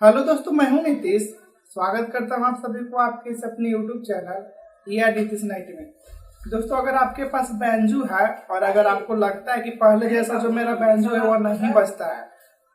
Hello दोस्तों, मैं हूं नीतीश। स्वागत करता हूं आप सभी को आपके इस अपने यूट्यूब चैनल नीतीश 90 में। दोस्तों, अगर आपके पास बैंजू है और अगर आपको लगता है कि पहले जैसा जो मेरा बैंजू है वो नहीं बजता है,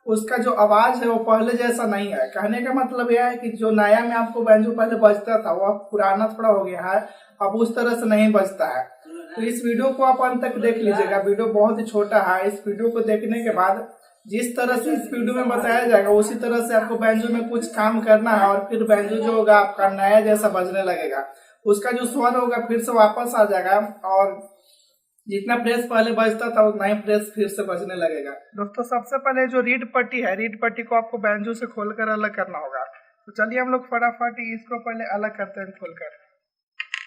उसका जो आवाज है वो पहले जैसा नहीं है, कहने का मतलब यह है कि जो नया में आपको बैंजू पहले बजता था वो अब पुराना थोड़ा हो गया है, अब उस तरह से नहीं बजता है। तो इस वीडियो को आप अंत तक देख लीजिएगा। वीडियो बहुत ही छोटा है। इस वीडियो को देखने के बाद जिस तरह से इस वीडियो में बताया जाएगा उसी तरह से आपको बैंजो में कुछ काम करना है और फिर बैंजो जो होगा आपका नया जैसा बजने लगेगा। उसका जो स्वर होगा फिर से वापस आ जाएगा और जितना प्रेस पहले बजता था उतना ही प्रेस फिर से बजने लगेगा। दोस्तों, सबसे पहले जो रीड पट्टी है, रीड पट्टी को आपको बैंजो से खोलकर अलग करना होगा। तो चलिए हम लोग फटाफट इसको पहले अलग करते हैं खोलकर।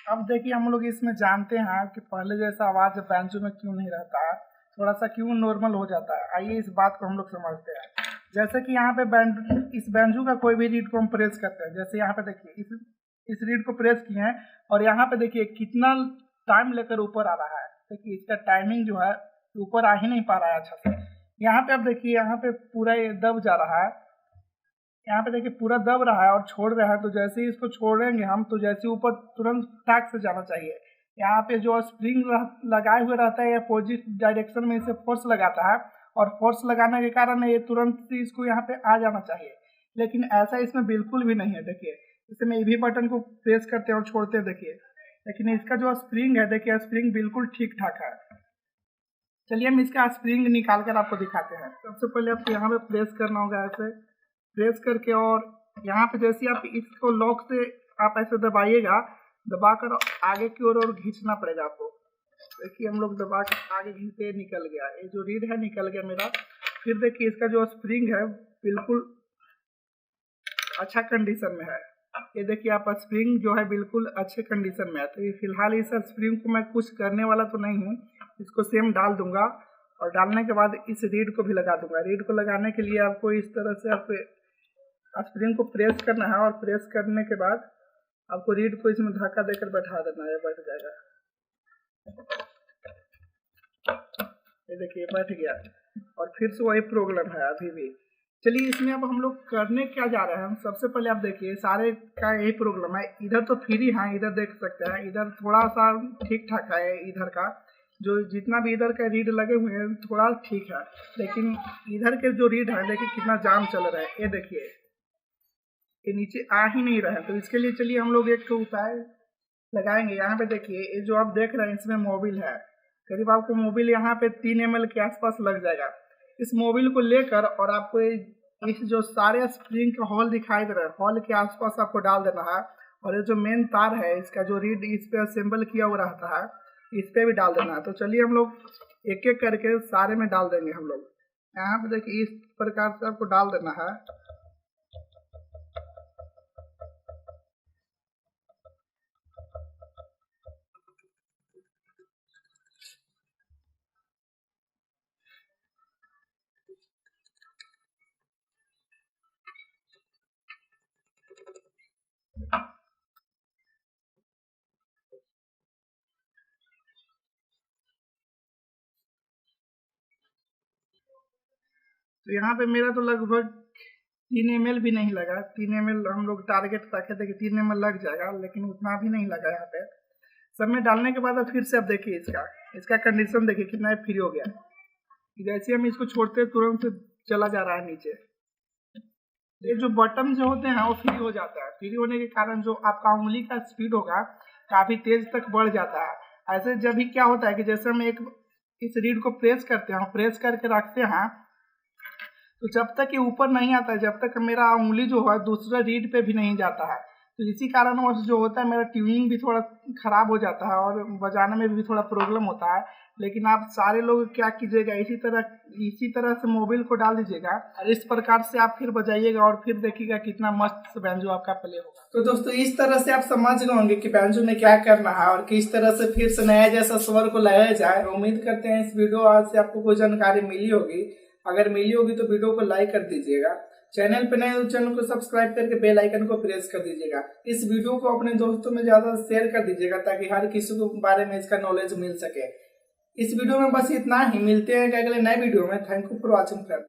अब देखिए, हम लोग इसमें जानते हैं कि पहले जैसा आवाज बैंजो में क्यों नहीं रहता है, थोड़ा सा क्यों नॉर्मल हो जाता है। आइए इस बात को हम लोग समझते हैं। जैसे कि यहाँ पे इस बैंजू का कोई भी रीड को हम प्रेस करते हैं, जैसे यहाँ पे देखिए इस रीड को प्रेस किए हैं और यहाँ पे देखिए कितना टाइम लेकर ऊपर आ रहा है। देखिए इसका टाइमिंग जो है ऊपर आ ही नहीं पा रहा है अच्छा से। यहाँ पे अब देखिए, यहाँ पे पूरा ये दब जा रहा है। यहाँ पे देखिए पूरा दब रहा है और छोड़ रहा है। तो जैसे ही इसको छोड़ेंगे हम, तो जैसे ऊपर तुरंत टैक से जाना चाहिए। यहाँ पे जो स्प्रिंग लगाए हुए रहता है, अपोजिट डायरेक्शन में इसे फोर्स लगाता है और फोर्स लगाने के कारण ये तुरंत ही इसको यहाँ पे आ जाना चाहिए, लेकिन ऐसा इसमें बिल्कुल भी नहीं है। देखिए इसमें ये भी बटन को प्रेस करते हैं और छोड़ते हैं, देखिए, लेकिन इसका जो स्प्रिंग है, देखिए स्प्रिंग बिल्कुल ठीक ठाक है। चलिए हम इसका स्प्रिंग निकाल कर आपको दिखाते हैं। सबसे पहले आपको यहाँ पे प्रेस करना होगा, ऐसे प्रेस करके, और यहाँ पे जैसे आप इसको लॉक से आप ऐसे दबाइएगा, दबाकर आगे की ओर और खींचना पड़ेगा आपको। देखिए हम लोग दबा के आगे खींचे, निकल गया ये जो रीड है, निकल गया मेरा। फिर देखिए इसका जो स्प्रिंग है बिल्कुल अच्छा कंडीशन में है। ये देखिए आप, स्प्रिंग जो है बिल्कुल अच्छे कंडीशन में है। तो ये फिलहाल इस स्प्रिंग को मैं कुछ करने वाला तो नहीं हूँ, इसको सेम डाल दूंगा और डालने के बाद इस रीड को भी लगा दूंगा। रीड को लगाने के लिए आपको इस तरह से आपको स्प्रिंग को प्रेस करना है और प्रेस करने के बाद आपको रीड को इसमें धक्का देकर बैठा देना है, बैठ जाएगा। ये देखिए बैठ गया और फिर से वही प्रॉब्लम है अभी भी। चलिए इसमें अब हम लोग करने क्या जा रहे हैं। हम सबसे पहले आप देखिए सारे का यही प्रॉब्लम है। इधर तो फ्री है, इधर देख सकते हैं, इधर थोड़ा सा ठीक ठाक है। इधर का जो जितना भी इधर का रीड लगे हुए हैं थोड़ा ठीक है, लेकिन इधर के जो रीड है देखिए कितना जाम चल रहा है। ये देखिए ये नीचे आ ही नहीं रहा है। तो इसके लिए चलिए हम लोग एक उपाय लगाएंगे। यहाँ पे देखिए ये जो आप देख रहे हैं इसमें मोबिल है, करीब आपको मोबिल यहाँ पे 3 ml के आसपास लग जाएगा। इस मोबिल को लेकर और आपको इस जो सारे स्प्रिंग का हॉल दिखाई दे रहा है, हॉल के आसपास आपको डाल देना है। और ये जो मेन तार है इसका जो रीड इस पे असेंबल किया हुआ रहता है, इस पे भी डाल देना है। तो चलिए हम लोग एक एक करके सारे में डाल देंगे हम लोग। यहाँ पे देखिए इस प्रकार से आपको डाल देना है। तो यहाँ पे मेरा तो लगभग 3 ml भी नहीं लगा। 3 ml हम लोग टारगेट रखे थे कि 3 ml लग जाएगा, लेकिन उतना भी नहीं लगा। यहाँ पे सब में डालने के बाद फिर से अब देखिए इसका कंडीशन देखिए कितना फ्री हो गया। जैसे हम इसको छोड़ते तुरंत से चला जा रहा है नीचे। ये जो बटन जो होते हैं वो फ्री हो जाता है। फ्री होने के कारण जो आपका उंगली का स्पीड होगा काफी तेज तक बढ़ जाता है। ऐसे जब भी क्या होता है कि जैसे हम इस रीड को प्रेस करते हैं, प्रेस करके रखते हैं, तो जब तक ये ऊपर नहीं आता है, जब तक मेरा उंगली जो है दूसरा रीड पे भी नहीं जाता है, तो इसी कारणवश जो होता है मेरा ट्यूनिंग भी थोड़ा खराब हो जाता है और बजाने में भी थोड़ा प्रॉब्लम होता है। लेकिन आप सारे लोग क्या कीजिएगा, इसी तरह से मोबिल को डाल दीजिएगा और इस प्रकार से आप फिर बजाइएगा और फिर देखिएगा कितना मस्त बैंजो आपका प्ले होगा। तो दोस्तों इस तरह से आप समझ गए होंगे कि बैंजो में क्या करना है और किस तरह से फिर से नया जैसा स्वर को लाया जाए। उम्मीद करते हैं इस वीडियो आज से आपको कोई जानकारी मिली होगी। अगर मिली होगी तो वीडियो को लाइक कर दीजिएगा। चैनल पे नए तो चैनल को सब्सक्राइब करके बेल आइकन को प्रेस कर दीजिएगा। इस वीडियो को अपने दोस्तों में ज्यादा शेयर कर दीजिएगा ताकि हर किसी को बारे में इसका नॉलेज मिल सके। इस वीडियो में बस इतना ही। मिलते हैं अगले नए वीडियो में। Thank you for watching friends.